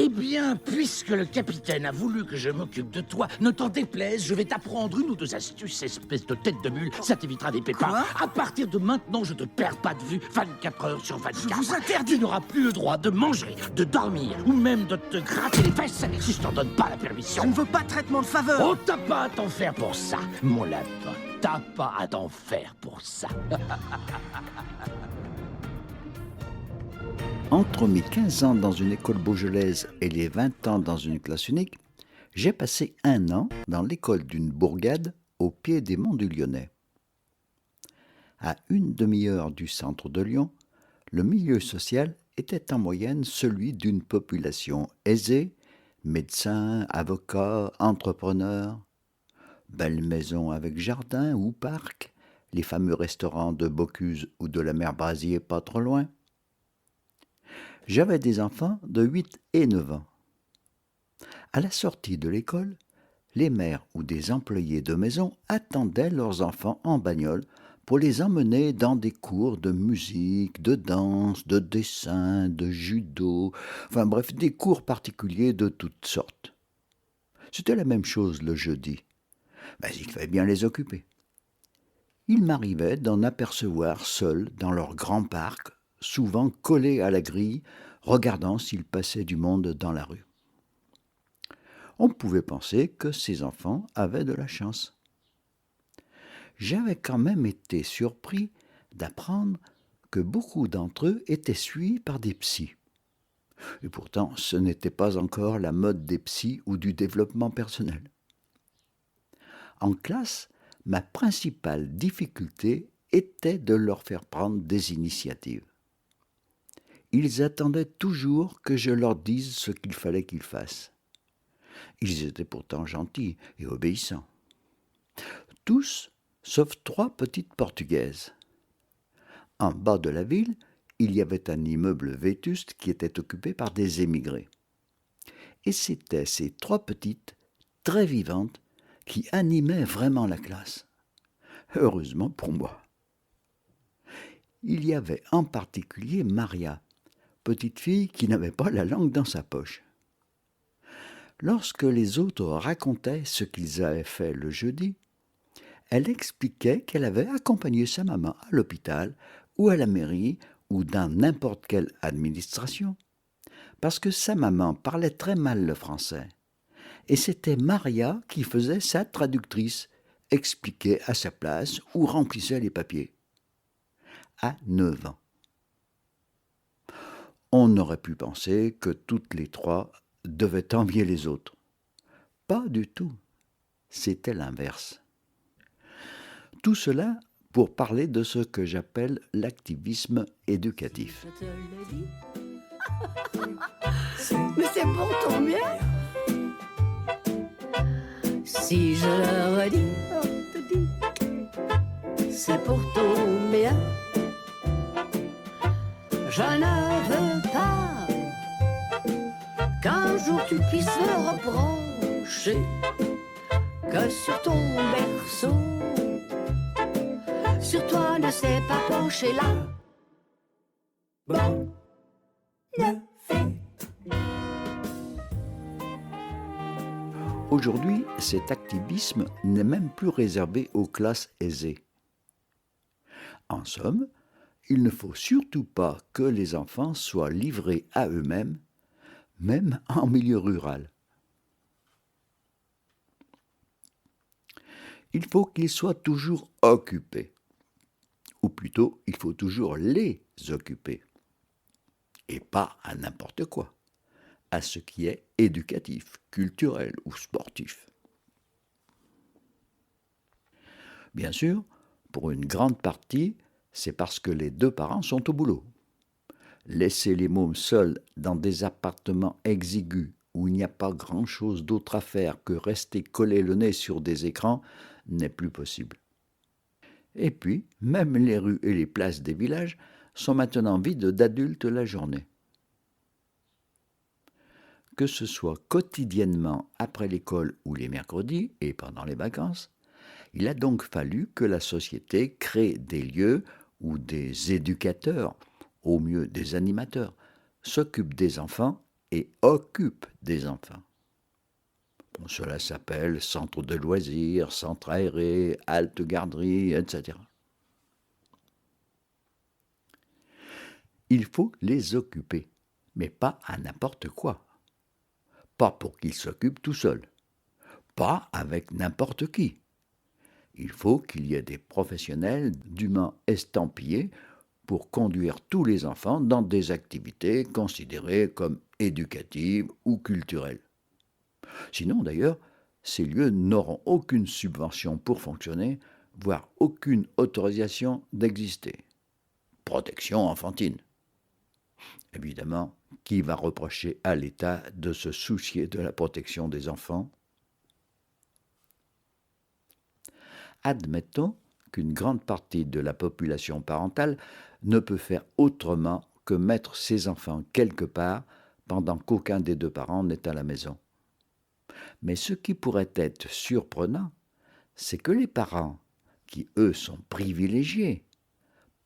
Eh bien, puisque le capitaine a voulu que je m'occupe de toi, ne t'en déplaise, je vais t'apprendre une ou deux astuces, espèce de tête de mule, ça t'évitera des pépins. Quoi ? À partir de maintenant, je te perds pas de vue 24 heures sur 24. Je vous interdis. Tu n'auras plus le droit de manger, de dormir, ou même de te gratter les fesses si je t'en donne pas la permission. Je ne veux pas de traitement de faveur. Oh, t'as pas à t'en faire pour ça, mon lapin. T'as pas à t'en faire pour ça. Entre mes 15 ans dans une école beaujolaise et les 20 ans dans une classe unique, j'ai passé 1 an dans l'école d'une bourgade au pied des monts du Lyonnais. À une demi-heure du centre de Lyon, le milieu social était en moyenne celui d'une population aisée, médecins, avocats, entrepreneurs, belles maisons avec jardin ou parc, les fameux restaurants de Bocuse ou de la mer Brasier pas trop loin. J'avais des enfants de 8 et 9 ans. À la sortie de l'école, les mères ou des employés de maison attendaient leurs enfants en bagnole pour les emmener dans des cours de musique, de danse, de dessin, de judo, enfin bref, des cours particuliers de toutes sortes. C'était la même chose le jeudi, mais il fallait bien les occuper. Il m'arrivait d'en apercevoir seuls dans leur grand parc, souvent collés à la grille, regardant s'il passait du monde dans la rue. On pouvait penser que ces enfants avaient de la chance. J'avais quand même été surpris d'apprendre que beaucoup d'entre eux étaient suivis par des psys. Et pourtant, ce n'était pas encore la mode des psys ou du développement personnel. En classe, ma principale difficulté était de leur faire prendre des initiatives. Ils attendaient toujours que je leur dise ce qu'il fallait qu'ils fassent. Ils étaient pourtant gentils et obéissants. Tous, sauf 3 petites Portugaises. En bas de la ville, il y avait un immeuble vétuste qui était occupé par des émigrés. Et c'étaient ces 3 petites, très vivantes, qui animaient vraiment la classe. Heureusement pour moi. Il y avait en particulier Maria, petite fille qui n'avait pas la langue dans sa poche. Lorsque les autres racontaient ce qu'ils avaient fait le jeudi, elle expliquait qu'elle avait accompagné sa maman à l'hôpital ou à la mairie ou dans n'importe quelle administration, parce que sa maman parlait très mal le français. Et c'était Maria qui faisait sa traductrice, expliquait à sa place ou remplissait les papiers. À 9 ans. On aurait pu penser que toutes les 3 devaient envier les autres. Pas du tout. C'était l'inverse. Tout cela pour parler de ce que j'appelle l'activisme éducatif. Je te le dis. Mais c'est pour ton bien. Si je le redis, c'est pour ton bien. Je ne veux pas qu'un jour tu puisses me reprocher que sur ton berceau, sur toi ne s'est pas penché là. Bon, ne fait. Aujourd'hui, cet activisme n'est même plus réservé aux classes aisées. En somme, il ne faut surtout pas que les enfants soient livrés à eux-mêmes, même en milieu rural. Il faut qu'ils soient toujours occupés, ou plutôt, il faut toujours les occuper, et pas à n'importe quoi, à ce qui est éducatif, culturel ou sportif. Bien sûr, pour une grande partie, c'est parce que les 2 parents sont au boulot. Laisser les mômes seuls dans des appartements exigus où il n'y a pas grand-chose d'autre à faire que rester collé le nez sur des écrans n'est plus possible. Et puis, même les rues et les places des villages sont maintenant vides d'adultes la journée. Que ce soit quotidiennement après l'école ou les mercredis et pendant les vacances, il a donc fallu que la société crée des lieux où des éducateurs, au mieux des animateurs, s'occupent des enfants et occupent des enfants. Bon, cela s'appelle centre de loisirs, centre aéré, halte garderie, etc. Il faut les occuper, mais pas à n'importe quoi. Pas pour qu'ils s'occupent tout seuls, pas avec n'importe qui. Il faut qu'il y ait des professionnels dûment estampillés pour conduire tous les enfants dans des activités considérées comme éducatives ou culturelles. Sinon, d'ailleurs, ces lieux n'auront aucune subvention pour fonctionner, voire aucune autorisation d'exister. Protection enfantine. Évidemment, qui va reprocher à l'État de se soucier de la protection des enfants? Admettons qu'une grande partie de la population parentale ne peut faire autrement que mettre ses enfants quelque part pendant qu'aucun des deux parents n'est à la maison. Mais ce qui pourrait être surprenant, c'est que les parents, qui eux sont privilégiés,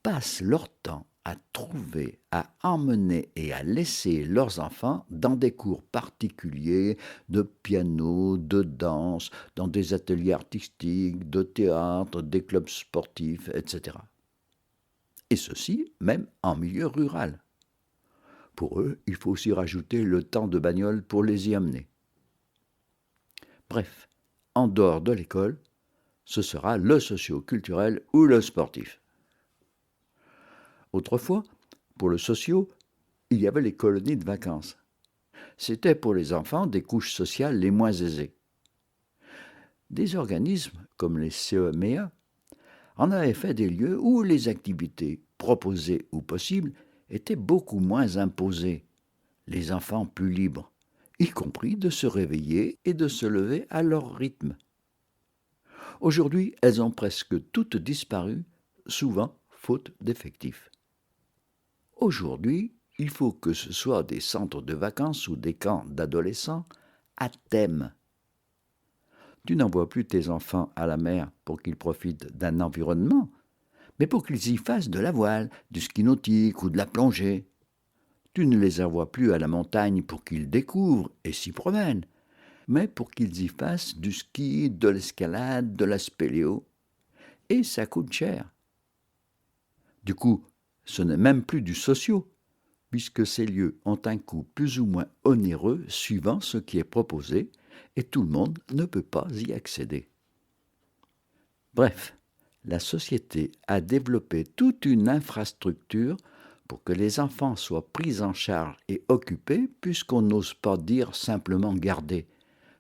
passent leur temps à trouver, à emmener et à laisser leurs enfants dans des cours particuliers de piano, de danse, dans des ateliers artistiques, de théâtre, des clubs sportifs, etc. Et ceci même en milieu rural. Pour eux, il faut aussi rajouter le temps de bagnole pour les y amener. Bref, en dehors de l'école, ce sera le socio-culturel ou le sportif. Autrefois, pour le socio, il y avait les colonies de vacances. C'était pour les enfants des couches sociales les moins aisées. Des organismes comme les CEMEA en avaient fait des lieux où les activités proposées ou possibles étaient beaucoup moins imposées, les enfants plus libres, y compris de se réveiller et de se lever à leur rythme. Aujourd'hui, elles ont presque toutes disparu, souvent faute d'effectifs. Aujourd'hui, il faut que ce soit des centres de vacances ou des camps d'adolescents à thème. Tu n'envoies plus tes enfants à la mer pour qu'ils profitent d'un environnement, mais pour qu'ils y fassent de la voile, du ski nautique ou de la plongée. Tu ne les envoies plus à la montagne pour qu'ils découvrent et s'y promènent, mais pour qu'ils y fassent du ski, de l'escalade, de la spéléo. Et ça coûte cher. Du coup, ce n'est même plus du socio, puisque ces lieux ont un coût plus ou moins onéreux suivant ce qui est proposé, et tout le monde ne peut pas y accéder. Bref, la société a développé toute une infrastructure pour que les enfants soient pris en charge et occupés, puisqu'on n'ose pas dire simplement garder,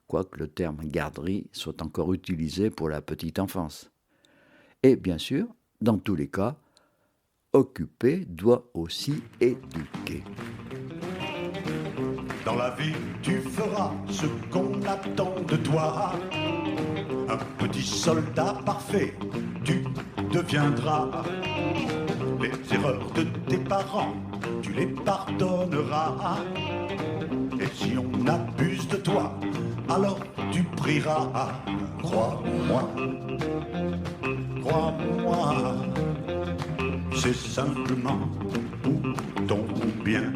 quoique le terme garderie soit encore utilisé pour la petite enfance. Et bien sûr, dans tous les cas, occuper doit aussi éduquer. Dans la vie, tu feras ce qu'on attend de toi. Un petit soldat parfait, tu deviendras. Les erreurs de tes parents, tu les pardonneras. Et si on abuse de toi, alors tu prieras. Crois-moi, crois-moi. C'est simplement pour ton bien.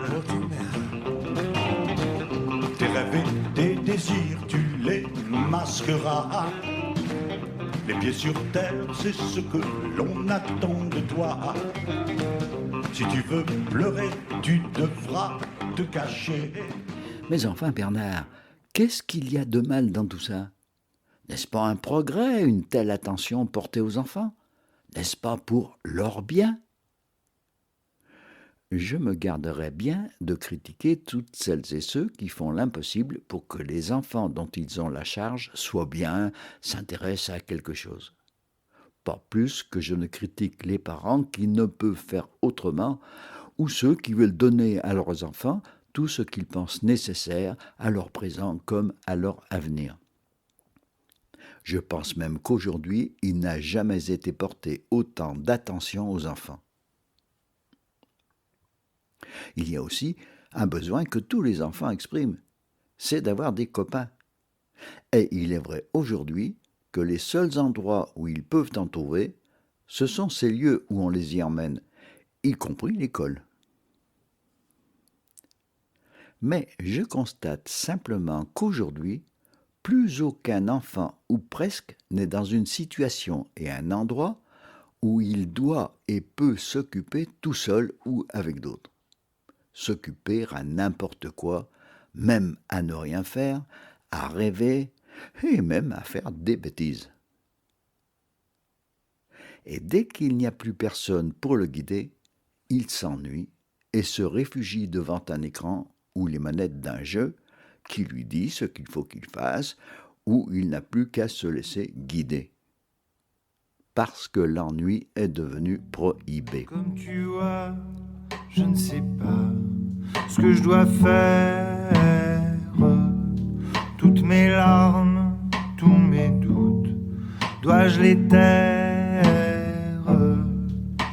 Tes rêves et tes désirs, tu les masqueras. Les pieds sur terre, c'est ce que l'on attend de toi. Si tu veux pleurer, tu devras te cacher. Mais enfin, Bernard, qu'est-ce qu'il y a de mal dans tout ça? N'est-ce pas un progrès, une telle attention portée aux enfants? N'est-ce pas pour leur bien? Je me garderai bien de critiquer toutes celles et ceux qui font l'impossible pour que les enfants dont ils ont la charge soient bien, s'intéressent à quelque chose. Pas plus que je ne critique les parents qui ne peuvent faire autrement ou ceux qui veulent donner à leurs enfants tout ce qu'ils pensent nécessaire à leur présent comme à leur avenir. Je pense même qu'aujourd'hui, il n'a jamais été porté autant d'attention aux enfants. Il y a aussi un besoin que tous les enfants expriment, c'est d'avoir des copains. Et il est vrai aujourd'hui que les seuls endroits où ils peuvent en trouver, ce sont ces lieux où on les y emmène, y compris l'école. Mais je constate simplement qu'aujourd'hui, plus aucun enfant, ou presque, n'est dans une situation et un endroit où il doit et peut s'occuper tout seul ou avec d'autres. S'occuper à n'importe quoi, même à ne rien faire, à rêver et même à faire des bêtises. Et dès qu'il n'y a plus personne pour le guider, il s'ennuie et se réfugie devant un écran ou les manettes d'un jeu qui lui dit ce qu'il faut qu'il fasse, ou il n'a plus qu'à se laisser guider. Parce que l'ennui est devenu prohibé. Comme tu vois, je ne sais pas ce que je dois faire. Toutes mes larmes, tous mes doutes, dois-je les taire?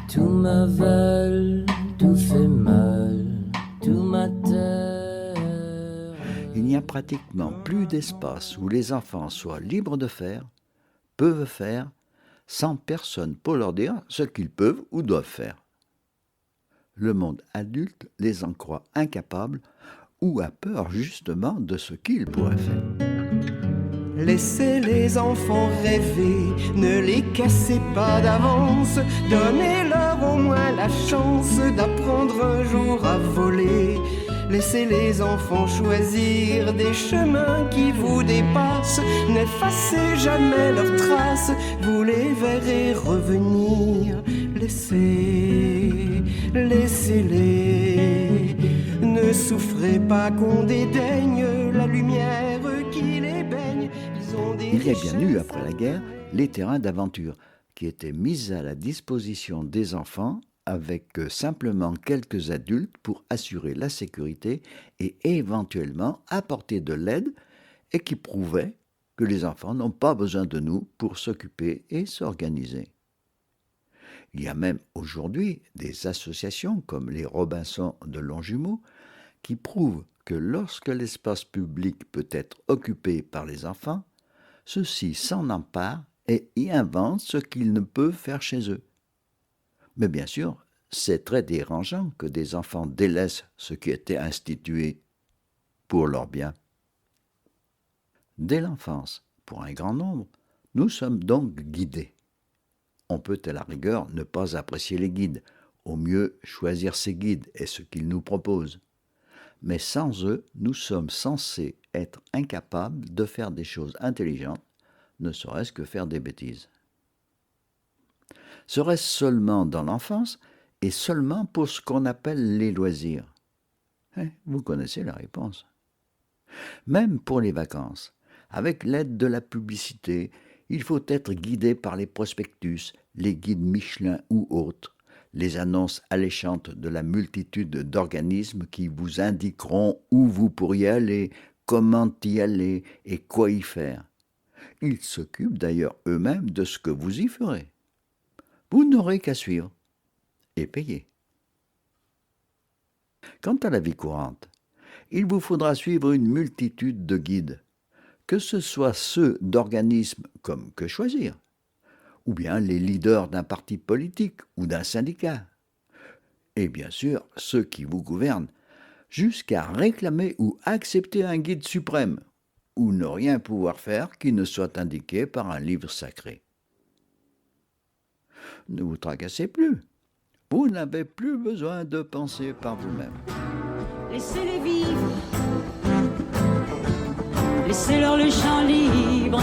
Tout m'avale, tout fait mal, tout m'atterre. Il n'y a pratiquement plus d'espace où les enfants soient libres de faire, peuvent faire, sans personne pour leur dire ce qu'ils peuvent ou doivent faire. Le monde adulte les en croit incapables ou a peur justement de ce qu'ils pourraient faire. Laissez les enfants rêver, ne les cassez pas d'avance, donnez-leur au moins la chance d'apprendre un jour à voler. Laissez les enfants choisir des chemins qui vous dépassent, n'effacez jamais leurs traces, vous les verrez revenir. Laissez-les, ne souffrez pas qu'on dédaigne la lumière qui les baigne. Il y a bien eu, après la guerre, les terrains d'aventure qui étaient mis à la disposition des enfants avec simplement quelques adultes pour assurer la sécurité et éventuellement apporter de l'aide et qui prouvaient que les enfants n'ont pas besoin de nous pour s'occuper et s'organiser. Il y a même aujourd'hui des associations comme les Robinson de Longjumeau qui prouvent que lorsque l'espace public peut être occupé par les enfants, ceux-ci s'en emparent et y inventent ce qu'ils ne peuvent faire chez eux. Mais bien sûr, c'est très dérangeant que des enfants délaissent ce qui était institué pour leur bien. Dès l'enfance, pour un grand nombre, nous sommes donc guidés. On peut à la rigueur ne pas apprécier les guides, au mieux choisir ses guides et ce qu'ils nous proposent. Mais sans eux, nous sommes censés être incapables de faire des choses intelligentes, ne serait-ce que faire des bêtises. Serait-ce seulement dans l'enfance et seulement pour ce qu'on appelle les loisirs? Vous connaissez la réponse. Même pour les vacances, avec l'aide de la publicité, il faut être guidé par les prospectus, les guides Michelin ou autres, les annonces alléchantes de la multitude d'organismes qui vous indiqueront où vous pourriez aller, comment y aller et quoi y faire. Ils s'occupent d'ailleurs eux-mêmes de ce que vous y ferez. Vous n'aurez qu'à suivre et payer. Quant à la vie courante, il vous faudra suivre une multitude de guides, que ce soit ceux d'organismes comme Que Choisir, ou bien les leaders d'un parti politique ou d'un syndicat, et bien sûr ceux qui vous gouvernent, jusqu'à réclamer ou accepter un guide suprême, ou ne rien pouvoir faire qui ne soit indiqué par un livre sacré. Ne vous tracassez plus. Vous n'avez plus besoin de penser par vous-même. Laissez-les vivre, laissez-leur le champ libre.